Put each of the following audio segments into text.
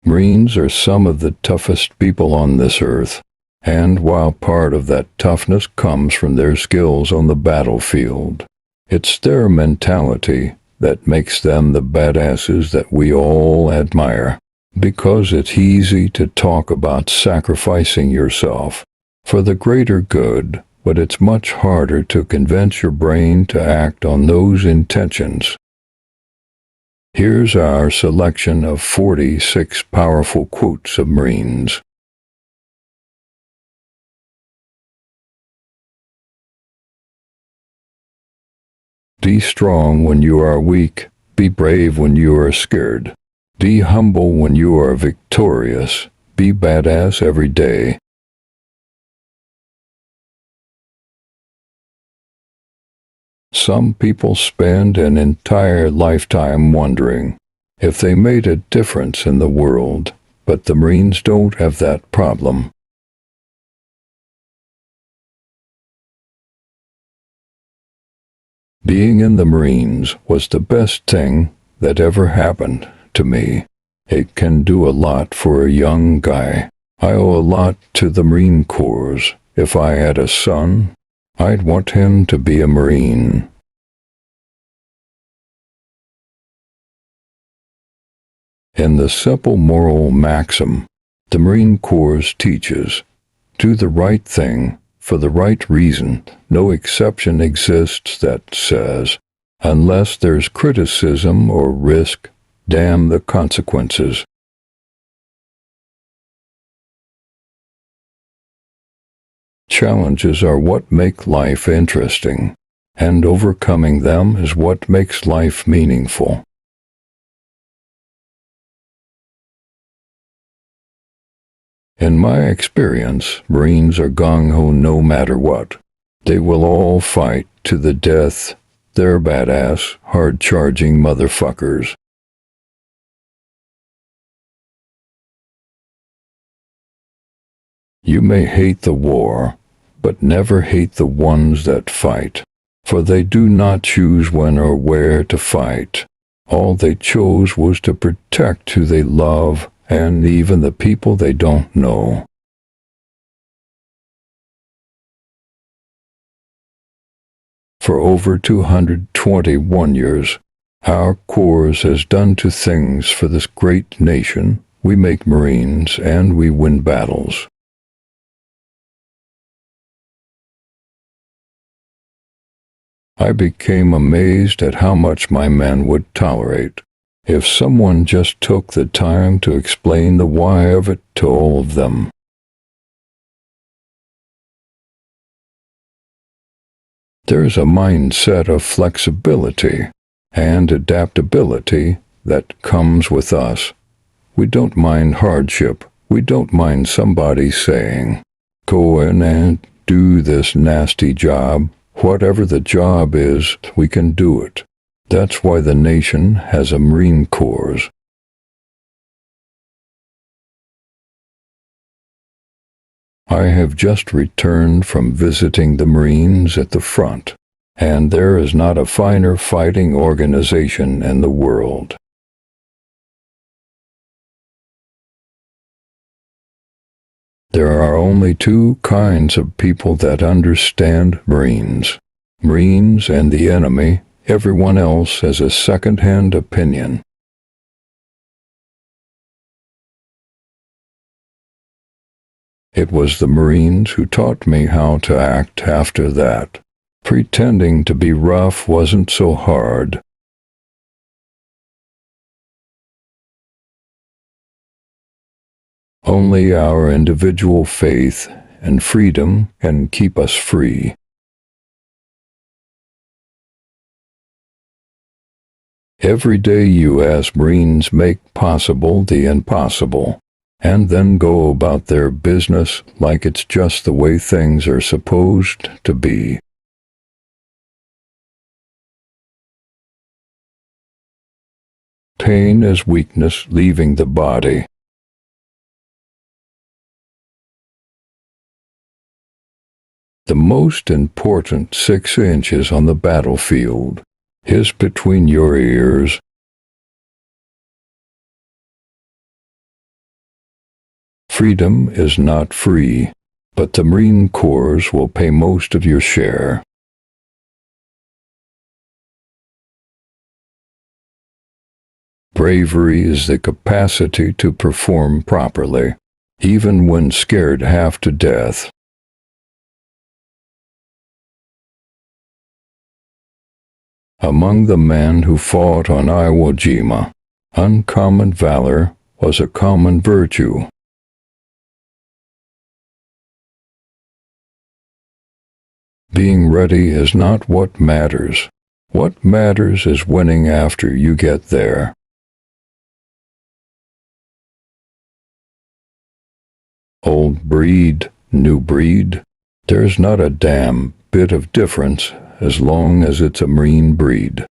Marines are some of the toughest people on this earth, and while part of that toughness comes from their skills on the battlefield, it's their mentality that makes them the badasses that we all admire. Because it's easy to talk about sacrificing yourself for the greater good, but it's much harder to convince your brain to act on those intentions. Here's our selection of 46 powerful quotes of Marines. Be strong when you are weak. Be brave when you are scared. Be humble when you are victorious. Be badass every day. Some people spend an entire lifetime wondering if they made a difference in the world, but the Marines don't have that problem. Being in the Marines was the best thing that ever happened to me. It can do a lot for a young guy. I owe a lot to the Marine Corps. If I had a son, I'd want him to be a Marine. In the simple moral maxim the Marine Corps teaches, do the right thing for the right reason. No exception exists that says, unless there's criticism or risk, damn the consequences. Challenges are what make life interesting, and overcoming them is what makes life meaningful. In my experience, Marines are gung-ho no matter what. They will all fight to the death. They're badass, hard-charging motherfuckers. You may hate the war, but never hate the ones that fight, for they do not choose when or where to fight. All they chose was to protect who they love, and even the people they don't know. For over 221 years, our Corps has done two things for this great nation. We make Marines and we win battles. I became amazed at how much my men would tolerate if someone just took the time to explain the why of it to all of them. There's a mindset of flexibility and adaptability that comes with us. We don't mind hardship. We don't mind somebody saying, go in and do this nasty job. Whatever the job is, we can do it. That's why the nation has a Marine Corps. I have just returned from visiting the Marines at the front, and there is not a finer fighting organization in the world. There are only two kinds of people that understand Marines. Marines and the enemy. Everyone else has a second-hand opinion. It was the Marines who taught me how to act after that. Pretending to be rough wasn't so hard. Only our individual faith and freedom can keep us free. Every day U.S. Marines make possible the impossible, and then go about their business like it's just the way things are supposed to be. Pain is weakness leaving the body. The most important 6 inches on the battlefield is between your ears. Freedom is not free, but the Marine Corps will pay most of your share. Bravery is the capacity to perform properly, even when scared half to death. Among the men who fought on Iwo Jima, uncommon valor was a common virtue. Being ready is not what matters. What matters is winning after you get there. Old breed, new breed, there's not a damn bit of difference as long as it's a Marine breed.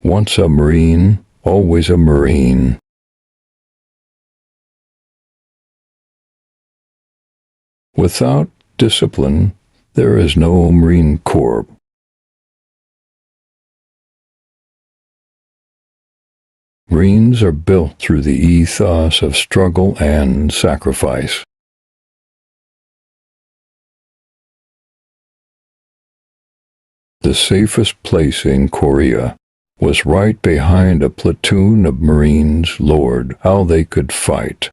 Once a Marine, always a Marine. Without discipline, there is no Marine Corps. Marines are built through the ethos of struggle and sacrifice. The safest place in Korea was right behind a platoon of Marines. Lord, how they could fight.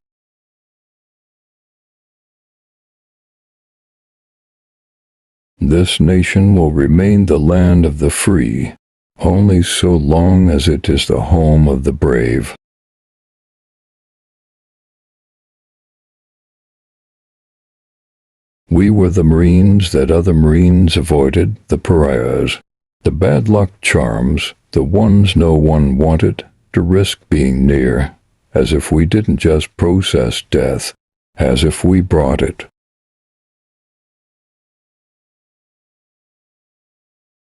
This nation will remain the land of the free, only so long as it is the home of the brave. We were the Marines that other Marines avoided, the pariahs, the bad luck charms, the ones no one wanted to risk being near, as if we didn't just process death, as if we brought it.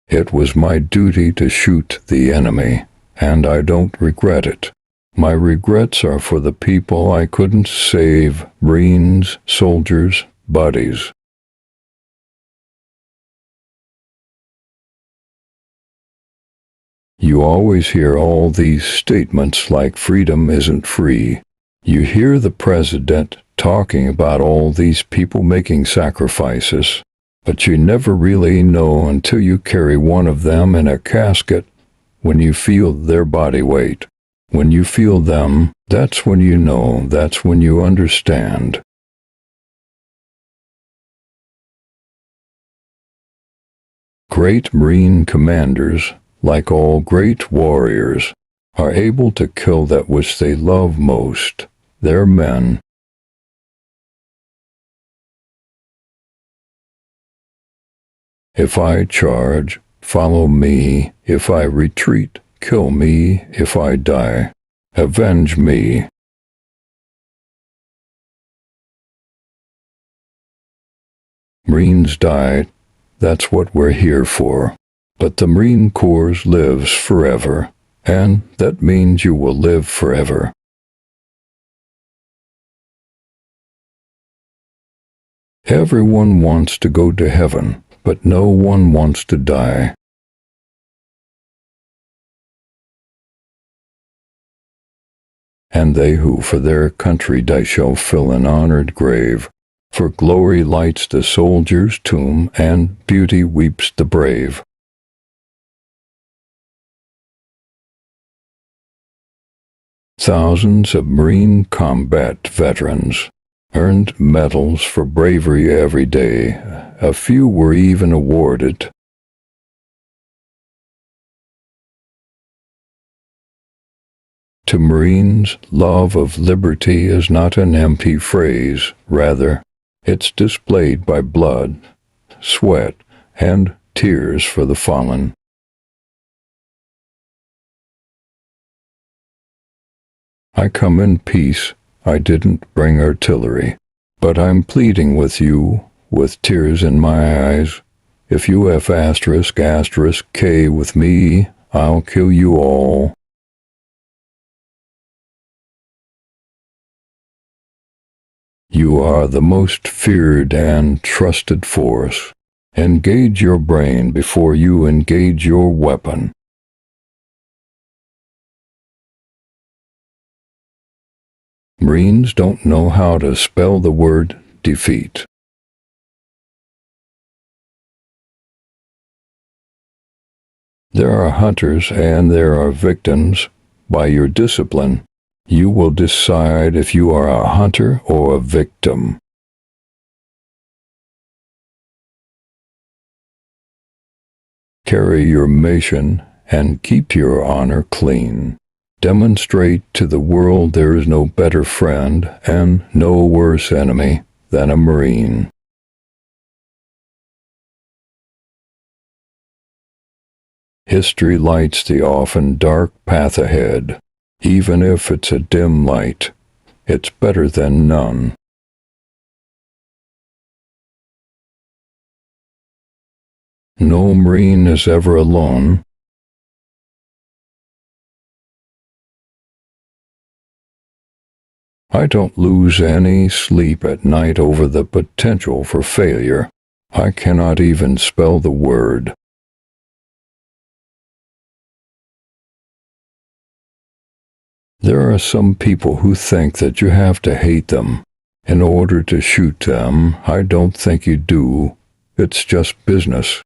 It was my duty to shoot the enemy, and I don't regret it. My regrets are for the people I couldn't save, Marines, soldiers, buddies. You always hear all these statements like freedom isn't free. You hear the president talking about all these people making sacrifices, but you never really know until you carry one of them in a casket. When you feel their body weight, when you feel them, that's when you know, that's when you understand. Great Marine commanders, like all great warriors, are able to kill that which they love most, their men. If I charge, follow me. If I retreat, kill me. If I die, avenge me. Marines died, that's what we're here for. But the Marine Corps lives forever, and that means you will live forever. Everyone wants to go to heaven, but no one wants to die. And they who for their country die shall fill an honored grave, for glory lights the soldier's tomb, and beauty weeps the brave. Thousands of Marine combat veterans earned medals for bravery every day. A few were even awarded. To Marines, love of liberty is not an empty phrase. Rather, it's displayed by blood, sweat, and tears for the fallen. I come in peace. I didn't bring artillery, but I'm pleading with you, with tears in my eyes. If you have **K with me, I'll kill you all. You are the most feared and trusted force. Engage your brain before you engage your weapon. Marines don't know how to spell the word defeat. There are hunters and there are victims. By your discipline, you will decide if you are a hunter or a victim. Carry your mission and keep your honor clean. Demonstrate to the world there is no better friend and no worse enemy than a Marine. History lights the often dark path ahead. Even if it's a dim light, it's better than none. No Marine is ever alone. I don't lose any sleep at night over the potential for failure. I cannot even spell the word. There are some people who think that you have to hate them in order to shoot them. I don't think you do. It's just business.